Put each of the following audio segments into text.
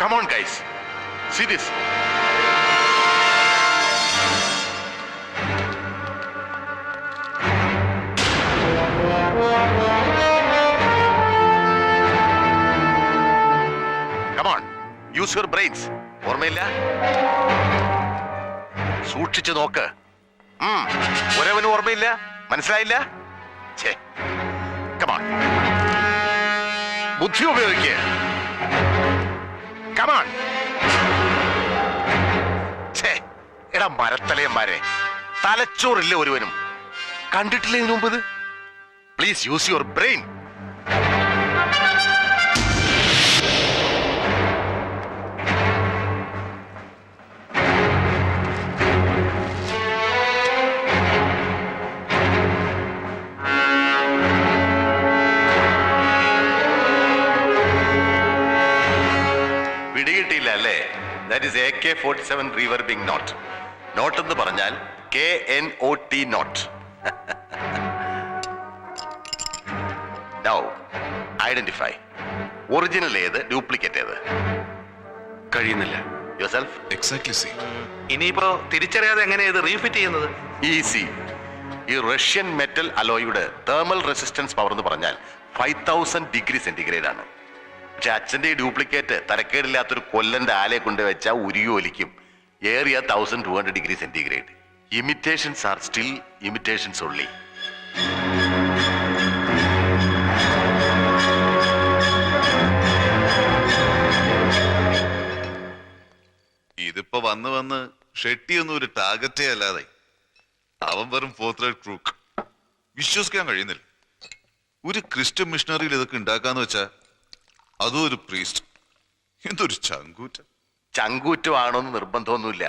Come on, guys. See this. Come on. Use your brains. ഓർമ്മയില്ല? സൂക്ഷിച്ചു നോക്ക്. ഒരവനും ഓർമ്മയില്ല? മനസ്സിലായില്ല? Come on. ബുദ്ധി ഉപയോഗിക്കുക. Come on. എടാ മരത്തലയന്മാരെ, തലച്ചോറില്ല ഒരുവനും. കണ്ടിട്ടില്ല ഇതിനു മുമ്പ്? Please use your brain. പിടികിട്ടിയില്ല അല്ലേ? That is AK-47 reverbing knot. Knot എന്ന് പറഞ്ഞാൽ KNOT knot. Now, identify. Original ഏത്, ഡ്യൂപ്ലിക്കേറ്റ് ഏത്? കഴിയുന്നില്ല. Yourself? Exactly same. ഇനിയിപ്പോ തിരിച്ചറിയാതെ എങ്ങനെയാ ഇത് റീഫിറ്റ് ചെയ്യുന്നത്? ഈസി. ഈ റഷ്യൻ മെറ്റൽ അലോയുടെ തേർമൽ റെസിസ്റ്റൻസ് പവർ എന്ന് പറഞ്ഞാൽ 5000 ഡിഗ്രി സെന്റിഗ്രേഡ് ആണ്. പക്ഷെ അച്ഛന്റെ ഈ ഡ്യൂപ്ലിക്കേറ്റ് തരക്കേടില്ലാത്തൊരു കൊല്ലന്റെ ആലയെ കൊണ്ടുവച്ചാൽ ഉരുകിയൊലിക്കും. ഏറിയ 1200 degree centigrade. Imitations are still imitations only. ഇതിപ്പോ വന്ന് ഷെട്ടിയൊന്നും ഒരു ടാർഗറ്റേ അല്ലാതെ അവൻ വെറും ഫോർത്ത് റേറ്റ് ക്രൂക്ക്. വിശ്വസിക്കാൻ കഴിയുന്നില്ല. ഒരു ക്രിസ്ത്യൻ മിഷണറിയിൽ ഇതൊക്കെ ഉണ്ടാക്കാന്ന് വെച്ചാ അതും ഒരു പ്രീസ്റ്റ്. എന്തൊരു ചങ്കൂറ്റമാണോന്ന് നിർബന്ധമൊന്നുമില്ല,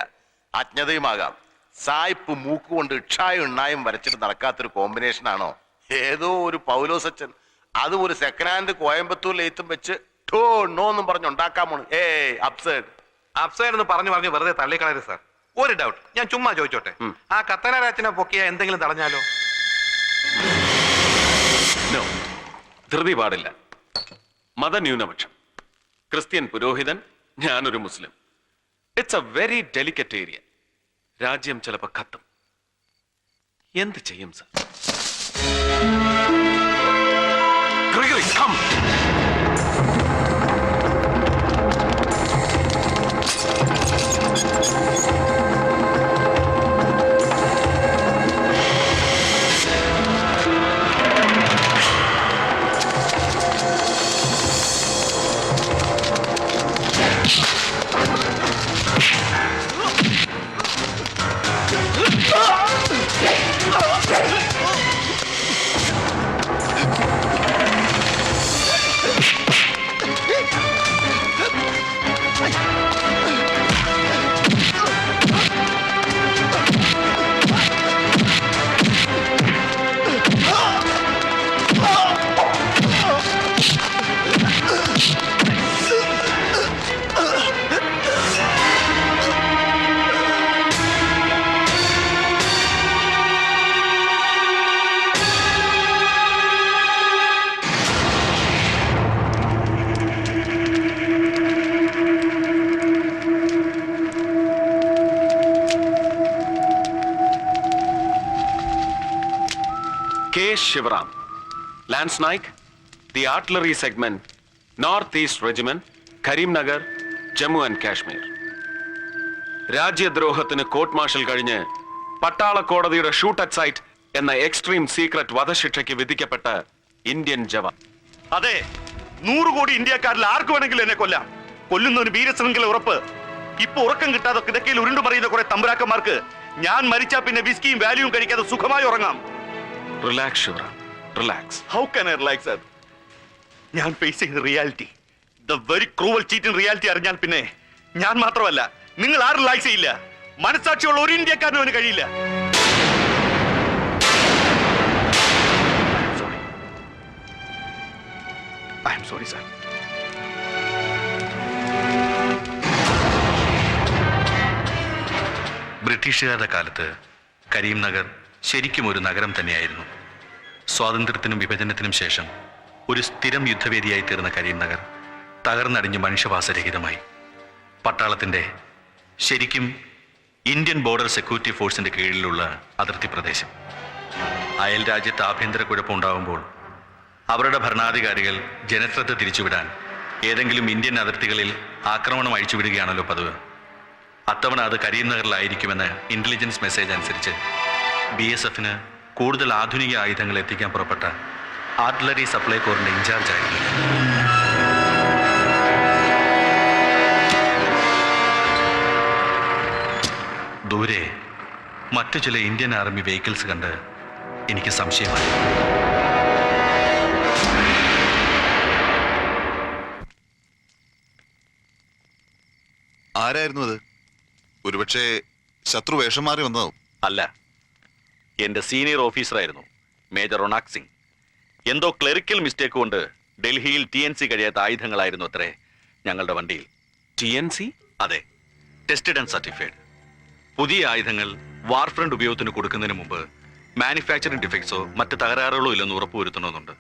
അജ്ഞതയുമാകാം. സായിപ്പ് മൂക്കുകൊണ്ട് ഇക്ഷായും എണ്ണായും വരച്ചിട്ട് നടക്കാത്തൊരു കോമ്പിനേഷൻ ആണോ ഏതോ ഒരു പൗലോസച്ചൻ അതും ഒരു സെക്കൻഡ് ഹാൻഡ് കോയമ്പത്തൂർ ലേത്തും വെച്ച് എന്നും പറഞ്ഞുണ്ടാക്കാമോ? അപ്സൈഡ് എന്ന് പറഞ്ഞു വെറുതെ തള്ളിക്കളയരുത് സാർ. ഒരു ഡൗട്ട്, ഞാൻ ചുമ്മാ ചോദിച്ചോട്ടെ, ആ കത്തനാരാച്ചനെ പൊക്കിയ എന്തെങ്കിലും തടഞ്ഞാലോ? ധൃതി പാടില്ല. മതന്യൂനപക്ഷം, ക്രിസ്ത്യൻ പുരോഹിതൻ, ഞാനൊരു Muslim. It's a very delicate area. രാജ്യം ചിലപ്പോ കത്തും. എന്ത് ചെയ്യും sir? Gregory, come. Shivaram, Lance Naik, the Artillery Segment, Northeast Regiment, Karimnagar, Jammu and Kashmir. രാജ്യദ്രോഹത്തിന് കോർട്ട് മാർഷൽ കഴിഞ്ഞ് പട്ടാള കോടതിയുടെ ഷൂട്ട് അറ്റ് സൈറ്റ് എന്ന എക്സ്ട്രീം സീക്രട്ട് വധശിക്ഷയ്ക്ക് വിധിക്കപ്പെട്ട ഇന്ത്യൻ ജവാൻ. അതെ, 100 കോടി ഇന്ത്യക്കാരിൽ ആർക്ക് വേണമെങ്കിലും എന്നെ കൊല്ലാം. കൊല്ലുന്ന ഒരു വീരശൃംഖല ഉറപ്പ്. ഇപ്പൊ ഉറക്കം കിട്ടാതെ കിടക്കയിൽ ഉരുണ്ടുമറിയുന്ന കുറെ തമ്പുരാക്കന്മാർക്ക് ഞാൻ മരിച്ചാ പിന്നെ വിസ്കിയും വാല്യൂവും കഴിക്കാതെ സുഖമായി ഉറങ്ങാം. Relax Shivaram, relax. How can I relax sir? ഞാൻ ഫേസ് ചെയ്ത reality, the very cruel cheating reality അറിഞ്ഞാൽ പിന്നെ ഞാൻ മാത്രമല്ല നിങ്ങൾ ആരും റിലാക്സ് ചെയ്യില്ല. മനസാക്ഷിയുള്ള ഒരു ഇന്ത്യക്കാരനും അവന് കഴിയില്ല. I am sorry sir. ബ്രിട്ടീഷുകാരുടെ കാലത്ത് കരീംനഗർ ശരിക്കും ഒരു നഗരം തന്നെയായിരുന്നു. സ്വാതന്ത്ര്യത്തിനും വിഭജനത്തിനും ശേഷം ഒരു സ്ഥിരം യുദ്ധവേദിയായി തീർന്ന കരീംനഗർ തകർന്നടിഞ്ഞ് മനുഷ്യവാസരഹിതമായി. പട്ടാളത്തിൻ്റെ ശരിക്കും ഇന്ത്യൻ ബോർഡർ സെക്യൂരിറ്റി ഫോഴ്സിൻ്റെ കീഴിലുള്ള അതിർത്തി പ്രദേശം. അയൽ രാജ്യത്ത് ആഭ്യന്തര കുഴപ്പമുണ്ടാകുമ്പോൾ അവരുടെ ഭരണാധികാരികൾ ജനശ്രദ്ധ തിരിച്ചുവിടാൻ ഏതെങ്കിലും ഇന്ത്യൻ അതിർത്തികളിൽ ആക്രമണം അഴിച്ചുവിടുകയാണല്ലോ പതിവ്. അത്തവണ അത് കരീം നഗറിലായിരിക്കുമെന്ന് ഇന്റലിജൻസ് മെസ്സേജ് അനുസരിച്ച് BSFന് കൂടുതൽ ആധുനിക ആയുധങ്ങൾ എത്തിക്കാൻ പുറപ്പെട്ട ആർട്ടിലറി സപ്ലൈ കോറിന്റെ ഇൻചാർജ് ആയിരുന്നു. ദൂരെ മറ്റു ചില ഇന്ത്യൻ ആർമി വെഹിക്കിൾസ് കണ്ട് എനിക്ക് സംശയമായി. ആരായിരുന്നു അത്? ഒരുപക്ഷെ ശത്രു വേഷം മാറി വന്നതാവും. അല്ല, എന്റെ സീനിയർ ഓഫീസറായിരുന്നു മേജർ റൊണാക് സിംഗ്. എന്തോ ക്ലറിക്കൽ മിസ്റ്റേക്ക് കൊണ്ട് ഡൽഹിയിൽ TNC കഴിയാത്ത ആയുധങ്ങളായിരുന്നു അത്രേ ഞങ്ങളുടെ വണ്ടിയിൽ. TNC? അതെ, ടെസ്റ്റഡ് ആൻഡ് സർട്ടിഫൈഡ്. പുതിയ ആയുധങ്ങൾ വാർ ഫ്രണ്ട് ഉപയോഗത്തിന് കൊടുക്കുന്നതിന് മുമ്പ് മാനുഫാക്ചറിംഗ് ഡിഫക്ട്സോ മറ്റ് തകരാറുകളോ ഇല്ലെന്ന് ഉറപ്പുവരുത്തണമെന്നുണ്ട്.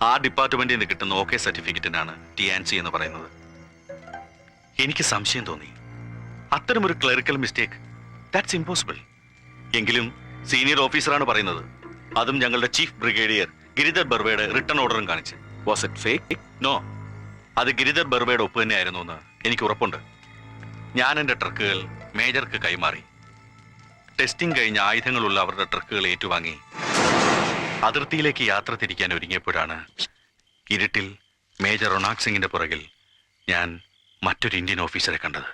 ആ ഡിപ്പാർട്ട്മെന്റിൽ നിന്ന് കിട്ടുന്ന OK സർട്ടിഫിക്കറ്റിനാണ് TNC എന്ന് പറയുന്നത്. എനിക്ക് സംശയം തോന്നി, അത്തരമൊരു ക്ലറിക്കൽ മിസ്റ്റേക്ക്, ദാറ്റ്സ് ഇമ്പോസിബിൾ. എങ്കിലും സീനിയർ ഓഫീസറാണ് പറയുന്നത്, അതും ഞങ്ങളുടെ ചീഫ് ബ്രിഗേഡിയർ ഗിരിധർ ബർവയുടെ റിട്ടേൺ ഓർഡറും കാണിച്ച്. Was it fake? നോ, അത് ഗിരിധർ ബർവയുടെ ഒപ്പ് തന്നെയായിരുന്നു എന്ന് എനിക്ക് ഉറപ്പുണ്ട്. ഞാൻ എൻ്റെ ട്രക്കുകൾ മേജർക്ക് കൈമാറി. ടെസ്റ്റിംഗ് കഴിഞ്ഞ ആയുധങ്ങളുള്ള അവരുടെ ട്രക്കുകൾ ഏറ്റുവാങ്ങി അതിർത്തിയിലേക്ക് യാത്ര തിരിക്കാൻ ഒരുങ്ങിയപ്പോഴാണ് ഇരുട്ടിൽ മേജർ റൊണാക് സിംഗിന്റെ പുറകിൽ ഞാൻ മറ്റൊരു ഇന്ത്യൻ ഓഫീസറെ കണ്ടത്.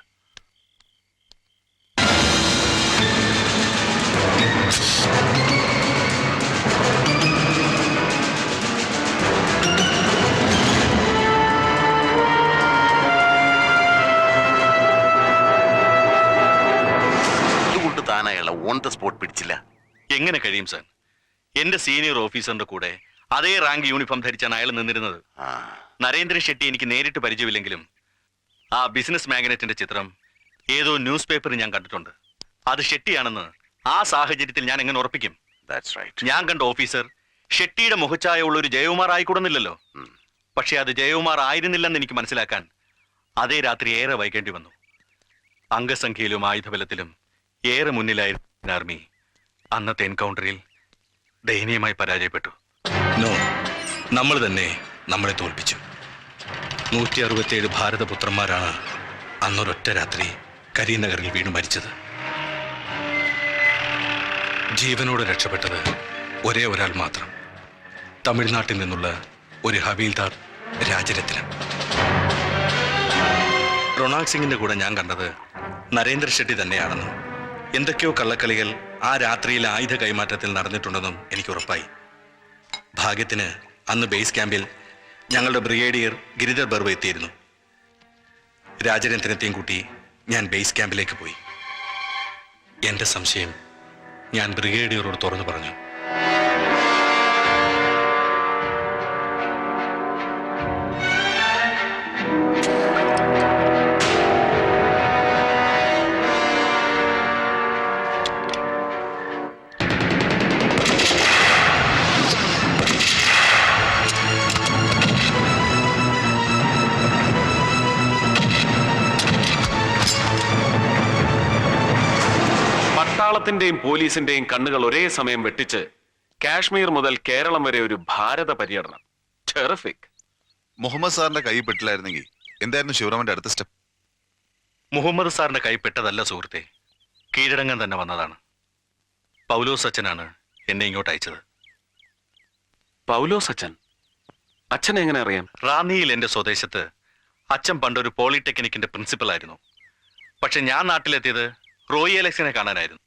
അതുകൊണ്ട് താൻ അയാളെ ഓൺ ദ സ്പോട്ട് പിടിച്ചില്ല. എങ്ങനെ കഴിയും സാർ? എന്റെ സീനിയർ ഓഫീസറിന്റെ കൂടെ അതേ റാങ്ക് യൂണിഫോം ധരിച്ചാണ് അയാൾ നിന്നിരുന്നത്. നരേന്ദ്രൻ ഷെട്ടി എനിക്ക് നേരിട്ട് പരിചയമില്ലെങ്കിലും ആ ബിസിനസ് മാഗ്നറ്റിന്റെ ചിത്രം ഏതോ ന്യൂസ് പേപ്പറിൽ ഞാൻ കണ്ടിട്ടുണ്ട്. അത് ഷെട്ടിയാണെന്ന് ആ സാഹചര്യത്തിൽ ഞാൻ എങ്ങനെ ഉറപ്പിക്കും? That's right. ഞാൻ കണ്ട ഓഫീസർ ഷെട്ടിയുടെ മുഖച്ഛായ ഉള്ള ഒരു ജയകുമാർ ആയിക്കൂടുന്നില്ലല്ലോ. പക്ഷെ അത് ജയകുമാർ ആയിരുന്നില്ലെന്ന് എനിക്ക് മനസ്സിലാക്കാൻ അതേ രാത്രി ഏറെ വൈകേണ്ടി വന്നു. അംഗസംഖ്യയിലും ആയുധബലത്തിലും ഏറെ മുന്നിലായിരുന്ന ആർമി അന്നത്തെ എൻകൗണ്ടറിൽ ദയനീയമായി പരാജയപ്പെട്ടു. നോ, നമ്മൾ തന്നെ നമ്മളെ തോൽപ്പിച്ചു. 167 ഭാരതപുത്രന്മാരാണ് അന്നൊരൊറ്റ രാത്രി കരീം നഗറിൽ വീണു മരിച്ചത്. ജീവനോടെ രക്ഷപ്പെട്ടത് ഒരേ ഒരാൾ മാത്രം, തമിഴ്നാട്ടിൽ നിന്നുള്ള ഒരു ഹവീൽദാർ രാജരത്നം. റൊണാക് സിംഗിന്റെ കൂടെ ഞാൻ കണ്ടത് നരേന്ദ്ര ഷെട്ടി തന്നെയാണെന്നും എന്തൊക്കെയോ കള്ളക്കളികൾ ആ രാത്രിയിൽ ആയുധ കൈമാറ്റത്തിൽ നടന്നിട്ടുണ്ടെന്നും എനിക്ക് ഉറപ്പായി. ഭാഗ്യത്തിന് അന്ന് ബേസ് ക്യാമ്പിൽ ഞങ്ങളുടെ ബ്രിഗേഡിയർ ഗിരിധർ ബർവ എത്തിയിരുന്നു. രാജരത്നത്തെയും കൂട്ടി ഞാൻ ബേസ് ക്യാമ്പിലേക്ക് പോയി. എൻ്റെ സംശയം ഞാൻ ബ്രിഗേഡിയറോട് തുറന്നു പറഞ്ഞു. പട്ടാളത്തിന്റെയും പോലീസിന്റെയും കണ്ണുകൾ ഒരേ സമയം വെട്ടിച്ച് കാശ്മീർ മുതൽ കേരളം വരെ ഒരു ഭാരത പര്യടനം. ടെറിഫിക്. മുഹമ്മദ് സാറിന്റെ കൈ പെട്ടില്ലായിരുന്നെങ്കിൽ എന്തായിരുന്നു ശിവറാമന്റെ അടുത്ത സ്റ്റെപ്പ്? മുഹമ്മദ് സാറിന്റെ കൈപ്പെട്ടതല്ല സുഹൃത്തെ, കീഴടങ്ങാൻ തന്നെ വന്നതാണ്. പൗലോസ് അച്ഛനാണ് എന്നെ ഇങ്ങോട്ട് അയച്ചത്. പൗലോസ് അച്ഛൻ? അച്ഛനെ എങ്ങനെ അറിയാം? റാന്നിയിൽ എന്റെ സ്വദേശത്ത് അച്ഛൻ പണ്ടൊരു പോളിടെക്നിക്കിന്റെ പ്രിൻസിപ്പൽ ആയിരുന്നു. പക്ഷെ ഞാൻ നാട്ടിലെത്തിയത് റോയി അലക്സിനെ കാണാനായിരുന്നു.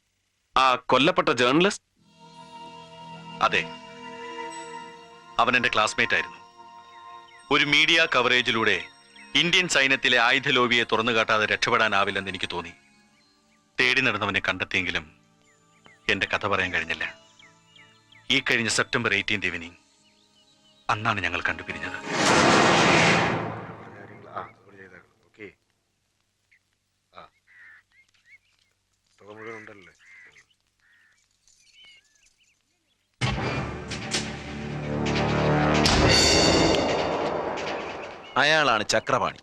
ആ കൊല്ലപ്പെട്ട ജേർണലിസ്റ്റ്? അതെ, അവൻ എന്റെ ക്ലാസ്മേറ്റ് ആയിരുന്നു. ഒരു മീഡിയ കവറേജിലൂടെ ഇന്ത്യൻ സൈന്യത്തിലെ ആയുധ ലോബിയെ തുറന്നു കാട്ടാതെ രക്ഷപ്പെടാനാവില്ലെന്ന് എനിക്ക് തോന്നി. തേടി നടന്നവനെ കണ്ടെത്തിയെങ്കിലും എന്റെ കഥ പറയാൻ കഴിഞ്ഞില്ല. ഈ കഴിഞ്ഞ സെപ്റ്റംബർ 18 ഈവനിങ് അന്നാണ് ഞങ്ങൾ കണ്ടുപിരിഞ്ഞത്. അയാളാണ് ചക്രപാണി,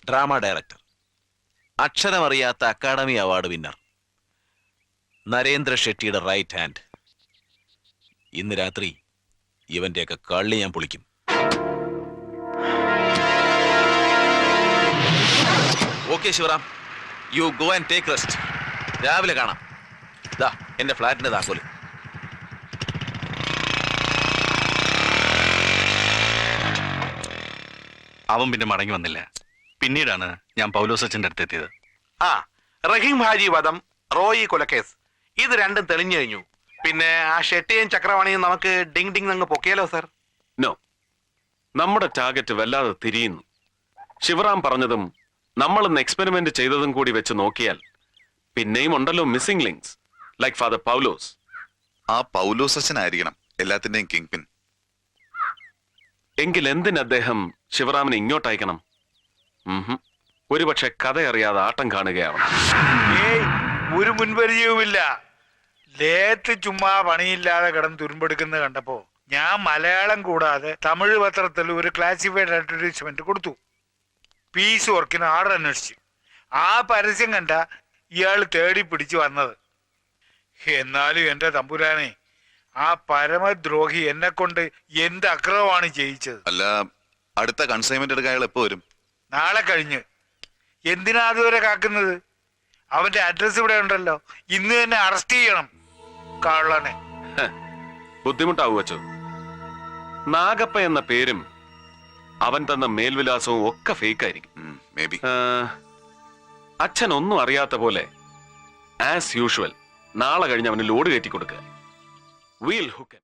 ഡ്രാമ ഡയറക്ടർ. അക്ഷരമറിയാത്ത അക്കാഡമി അവാർഡ് വിന്നർ നരേന്ദ്ര ഷെട്ടിയുടെ റൈറ്റ് ഹാൻഡ്. ഇന്ന് രാത്രി ഇവന്റെയൊക്കെ കള്ളി ഞാൻ പൊളിക്കും. Okay Shivaram, you go and take rest. രാവിലെ കാണാം. ദാ എന്റെ ഫ്ലാറ്റിന്റെ താക്കോല്. അവൻ പിന്നെ മടങ്ങി വന്നില്ല. പിന്നീടാണ് ഞാൻ പൗലോസച്ചന്റെ അടുത്തെത്തിയത്. ആ റഹീം ഹാജി വധം, റോയി കൊലക്കേസ്, ഇത് രണ്ടും തെളിഞ്ഞു കഴിഞ്ഞു. പിന്നെ ആ ഷെട്ടിയും ചക്രവാണിയും നമുക്ക് ഡിങ് ഡിങ് അങ്ങ് പൊക്കിയാലോ സാർ? നോ, നമ്മുടെ ടാർഗറ്റ് വല്ലാതെ തിരിയുന്നു. ശിവറാം പറഞ്ഞതും നമ്മളിന്ന് എക്സ്പെരിമെന്റ് ചെയ്തതും കൂടി വെച്ച് നോക്കിയാൽ പിന്നെയും ഉണ്ടല്ലോ മിസ്സിംഗ് ലിങ്ക്സ്, ലൈക്ക് ഫാദർ പൗലോസ്. ആ പൗലോസച്ചനായിരിക്കണം എല്ലാത്തിന്റെയും കിങ് പിൻ. എങ്കിൽ എന്തിന് അദ്ദേഹം ശിവറാമിനെ ഇങ്ങോട്ട് അയക്കണം? ഒരുപക്ഷെ കഥ അറിയാതെ ആട്ടം കാണുകയാവണം. ഏയ്, ഒരു മുൻപരിചയവുമില്ല. ലേത്ത് ചുമ്മാ പണിയില്ലാതെ കിടന്ന് തുരുമ്പെടുക്കുന്നത് കണ്ടപ്പോ ഞാൻ മലയാളം കൂടാതെ തമിഴ് പത്രത്തിൽ ഒരു ക്ലാസിഫൈഡ് അഡ്വർടൈസ്മെന്റ് കൊടുത്തു. പീസ് വർക്കിന് ആർഡർ അന്വേഷിച്ചു. ആ പരസ്യം കണ്ട ഇയാൾ തേടി പിടിച്ചു വന്നത്. എന്നാലും എന്റെ തമ്പുരാനെ, ആ പരമദ്രോഹി എന്നെ കൊണ്ട് എന്ത് അക്രമമാണ് ചെയ്യിച്ചത്. അല്ല, അടുത്ത കൺസൈൻമെന്റ് എടുക്കാൻ അയാൾ എപ്പോ വരും? നാളെ കഴിഞ്ഞ്. എന്തിനാ അതുവരെ കാക്കുന്നത്? അവന്റെ അഡ്രസ് ഇവിടെ ഉണ്ടല്ലോ, ഇന്ന് തന്നെ അറസ്റ്റ് ചെയ്യണം കള്ളനെ. ബുദ്ധിമുട്ടാവു വച്ചോ. നാഗപ്പ എന്ന പേരും അവൻ തന്ന മേൽവിലാസവും ഒക്കെ ഫേക്ക് ആയിരിക്കും. May be. അച്ഛൻ ഒന്നും അറിയാത്ത പോലെ ആസ് യൂഷ്വൽ നാളെ കഴിഞ്ഞ് അവന് ലോഡ് കയറ്റി കൊടുക്കുക. വീൽ ഹുക്കൻ.